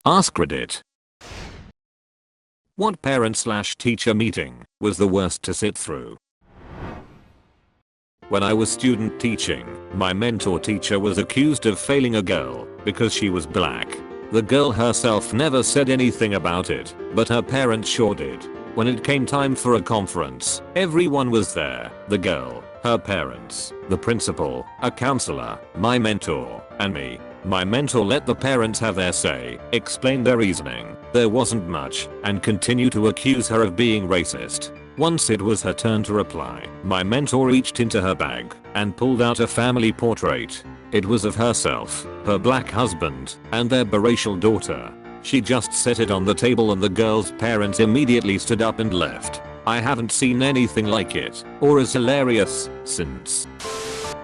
AskReddit. What parent/teacher meeting was the worst to sit through? When I was student teaching, my mentor teacher was accused of failing a girl because she was black. The girl herself never said anything about it, but her parents sure did. When it came time for a conference, everyone was there: the girl, her parents, the principal, a counselor, my mentor, and me. My mentor let the parents have their say, explain their reasoning, there wasn't much, and continue to accuse her of being racist. Once it was her turn to reply, my mentor reached into her bag and pulled out a family portrait. It was of herself, her black husband, and their biracial daughter. She just set it on the table and the girl's parents immediately stood up and left. I haven't seen anything like it, or as hilarious, since.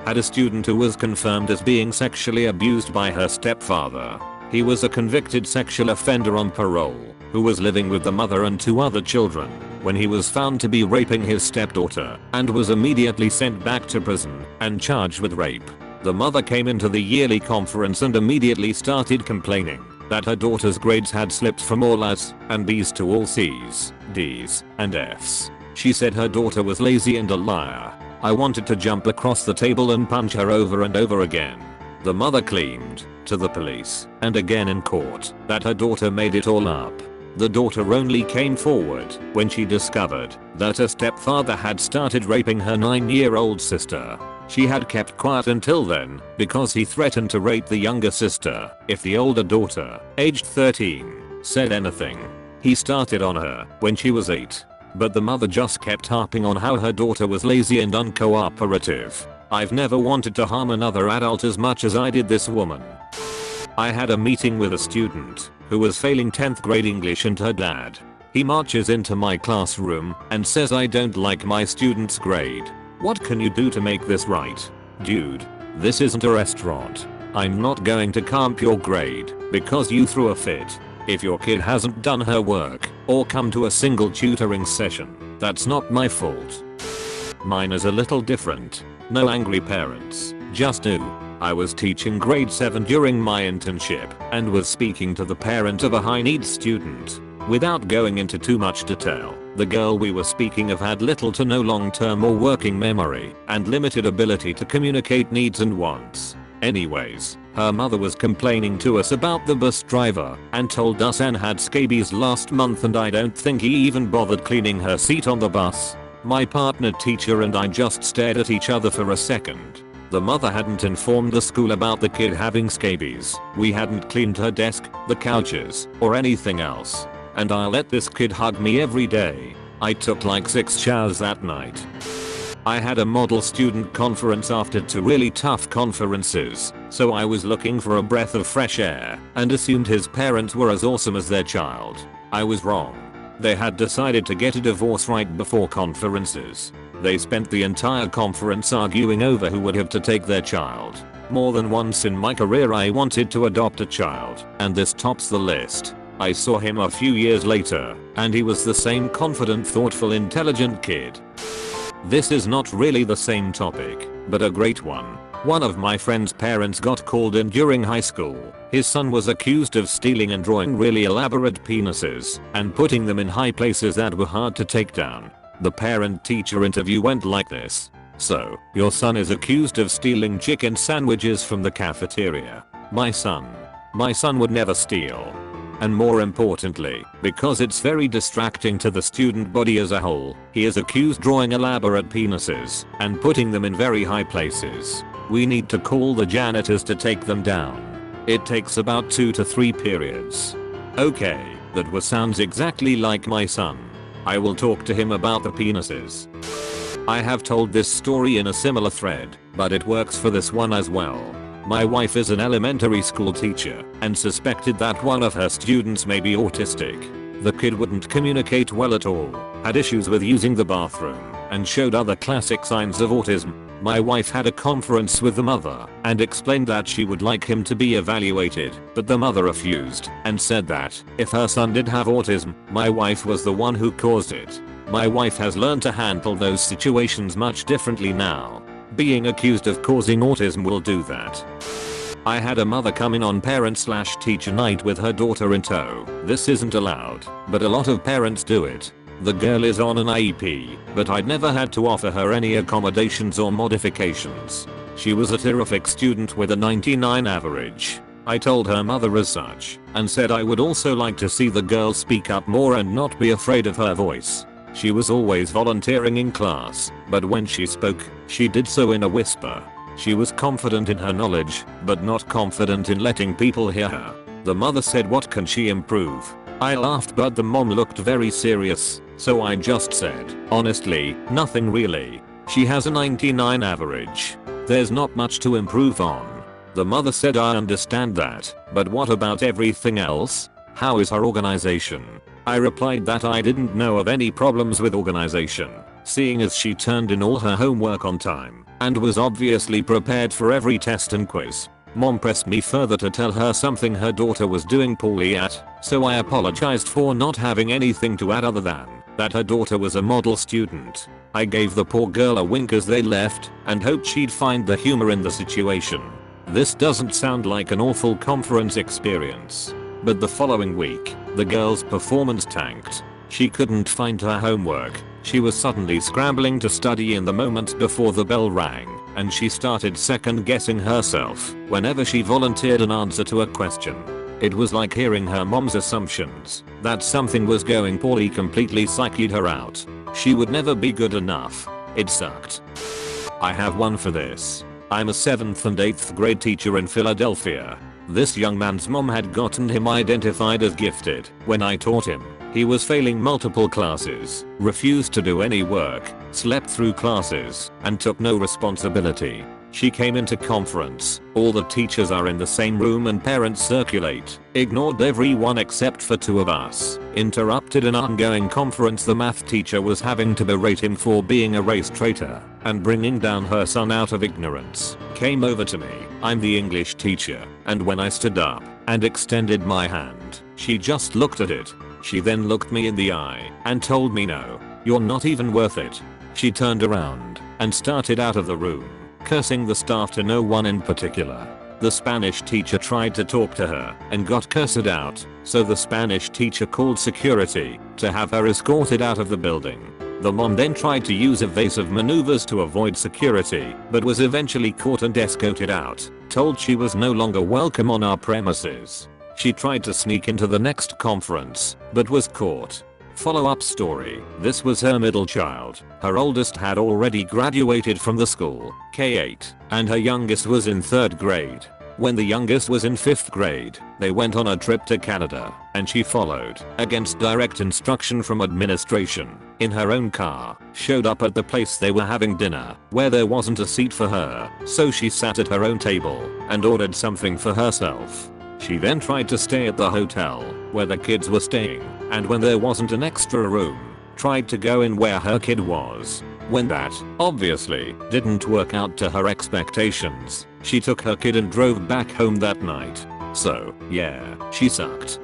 Had a student who was confirmed as being sexually abused by her stepfather. He was a convicted sexual offender on parole, who was living with the mother and 2 other children, when he was found to be raping his stepdaughter, and was immediately sent back to prison, and charged with rape. The mother came into the yearly conference and immediately started complaining that her daughter's grades had slipped from all A's and B's to all C's, D's, and F's. She said her daughter was lazy and a liar. I wanted to jump across the table and punch her over and over again. The mother claimed, to the police, and again in court, that her daughter made it all up. The daughter only came forward when she discovered that her stepfather had started raping her 9-year-old sister. She had kept quiet until then because he threatened to rape the younger sister if the older daughter, aged 13, said anything. He started on her when she was 8. But the mother just kept harping on how her daughter was lazy and uncooperative. I've never wanted to harm another adult as much as I did this woman. I had a meeting with a student who was failing 10th grade English and her dad. He marches into my classroom and says, "I don't like my student's grade. What can you do to make this right?" Dude, this isn't a restaurant. I'm not going to comp your grade because you threw a fit. If your kid hasn't done her work or come to a single tutoring session, that's not my fault. Mine is a little different. No angry parents, just new. I was teaching grade 7 during my internship and was speaking to the parent of a high-needs student. Without going into too much detail, the girl we were speaking of had little to no long-term or working memory and limited ability to communicate needs and wants. Anyways, her mother was complaining to us about the bus driver and told us Anne had scabies last month, and I don't think he even bothered cleaning her seat on the bus. My partner teacher and I just stared at each other for a second. The mother hadn't informed the school about the kid having scabies. We hadn't cleaned her desk, the couches, or anything else. And I let this kid hug me every day. I took like 6 showers that night. I had a model student conference after 2 really tough conferences, so I was looking for a breath of fresh air and assumed his parents were as awesome as their child. I was wrong. They had decided to get a divorce right before conferences. They spent the entire conference arguing over who would have to take their child. More than once in my career I wanted to adopt a child, and this tops the list. I saw him a few years later, and he was the same confident, thoughtful, intelligent kid. This is not really the same topic, but a great one. One of my friend's parents got called in during high school. His son was accused of stealing and drawing really elaborate penises and putting them in high places that were hard to take down. The parent-teacher interview went like this. "So, your son is accused of stealing chicken sandwiches from the cafeteria." My son would never steal. And more importantly, because it's very distracting to the student body as a whole, he is accused drawing elaborate penises and putting them in very high places. We need to call the janitors to take them down. It takes about 2 to 3 periods. Okay, that sounds exactly like my son. I will talk to him about the penises. I have told this story in a similar thread, but it works for this one as well. My wife is an elementary school teacher and suspected that one of her students may be autistic. The kid wouldn't communicate well at all, had issues with using the bathroom, and showed other classic signs of autism. My wife had a conference with the mother and explained that she would like him to be evaluated, but the mother refused and said that if her son did have autism, my wife was the one who caused it. My wife has learned to handle those situations much differently now. Being accused of causing autism will do that. I had a mother come in on parent/teacher night with her daughter in tow. This isn't allowed, but a lot of parents do it. The girl is on an IEP, but I'd never had to offer her any accommodations or modifications. She was a terrific student with a 99 average. I told her mother as such, and said I would also like to see the girl speak up more and not be afraid of her voice. She was always volunteering in class, but when she spoke, she did so in a whisper. She was confident in her knowledge, but not confident in letting people hear her. The mother said, what can she improve? I laughed, but the mom looked very serious, so I just said, honestly, nothing really. She has a 99 average. There's not much to improve on. The mother said, I understand that, but what about everything else? How is her organization? I replied that I didn't know of any problems with organization, seeing as she turned in all her homework on time, and was obviously prepared for every test and quiz. Mom pressed me further to tell her something her daughter was doing poorly at, so I apologized for not having anything to add other than that her daughter was a model student. I gave the poor girl a wink as they left, and hoped she'd find the humor in the situation. This doesn't sound like an awful conference experience. But the following week, the girl's performance tanked. She couldn't find her homework. She was suddenly scrambling to study in the moments before the bell rang, and she started second guessing herself whenever she volunteered an answer to a question. It was like hearing her mom's assumptions that something was going poorly completely psyched her out. She would never be good enough. It sucked. I have one for this. I'm a 7th and 8th grade teacher in Philadelphia. This young man's mom had gotten him identified as gifted when I taught him. He was failing multiple classes, refused to do any work, slept through classes, and took no responsibility. She came into conference, all the teachers are in the same room and parents circulate, ignored everyone except for 2 of us, interrupted an ongoing conference the math teacher was having to berate him for being a race traitor, and bringing down her son out of ignorance, came over to me, I'm the English teacher, and when I stood up and extended my hand, she just looked at it. She then looked me in the eye and told me, no, you're not even worth it. She turned around and started out of the room, cursing the staff to no one in particular. The Spanish teacher tried to talk to her and got cursed out, so the Spanish teacher called security to have her escorted out of the building. The mom then tried to use evasive maneuvers to avoid security, but was eventually caught and escorted out, told she was no longer welcome on our premises. She tried to sneak into the next conference, but was caught. Follow-up story. This was her middle child. Her oldest had already graduated from the school, K8, and her youngest was in 3rd grade. When the youngest was in 5th grade, they went on a trip to Canada, and she followed, against direct instruction from administration, in her own car, showed up at the place they were having dinner, where there wasn't a seat for her, so she sat at her own table, and ordered something for herself. She then tried to stay at the hotel, where the kids were staying, and when there wasn't an extra room, tried to go in where her kid was. When that, obviously, didn't work out to her expectations, she took her kid and drove back home that night. So, yeah, she sucked.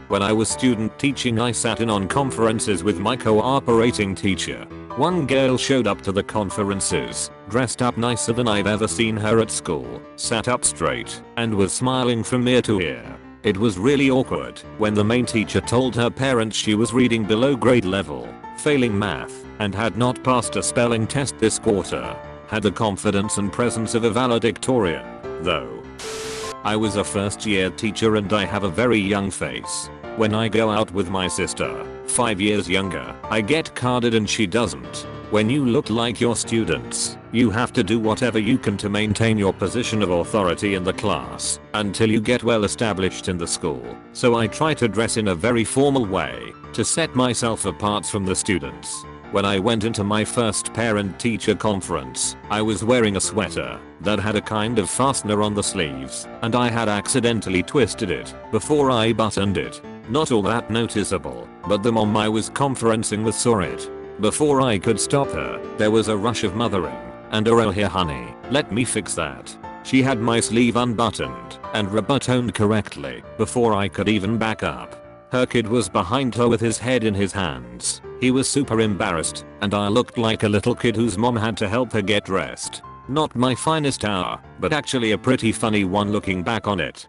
When I was student teaching, I sat in on conferences with my cooperating teacher. One girl showed up to the conferences, dressed up nicer than I've ever seen her at school, sat up straight, and was smiling from ear to ear. It was really awkward when the main teacher told her parents she was reading below grade level, failing math, and had not passed a spelling test this quarter. Had the confidence and presence of a valedictorian, though. I was a first-year teacher and I have a very young face. When I go out with my sister, 5 years younger, I get carded and she doesn't. When you look like your students, you have to do whatever you can to maintain your position of authority in the class until you get well established in the school. So I try to dress in a very formal way to set myself apart from the students. When I went into my first parent-teacher conference, I was wearing a sweater that had a kind of fastener on the sleeves, and I had accidentally twisted it before I buttoned it. Not all that noticeable, but the mom I was conferencing with saw it. Before I could stop her, there was a rush of mothering, and "Oh here honey, let me fix that." She had my sleeve unbuttoned and rebuttoned correctly before I could even back up. Her kid was behind her with his head in his hands. He was super embarrassed, and I looked like a little kid whose mom had to help her get dressed. Not my finest hour, but actually a pretty funny one looking back on it.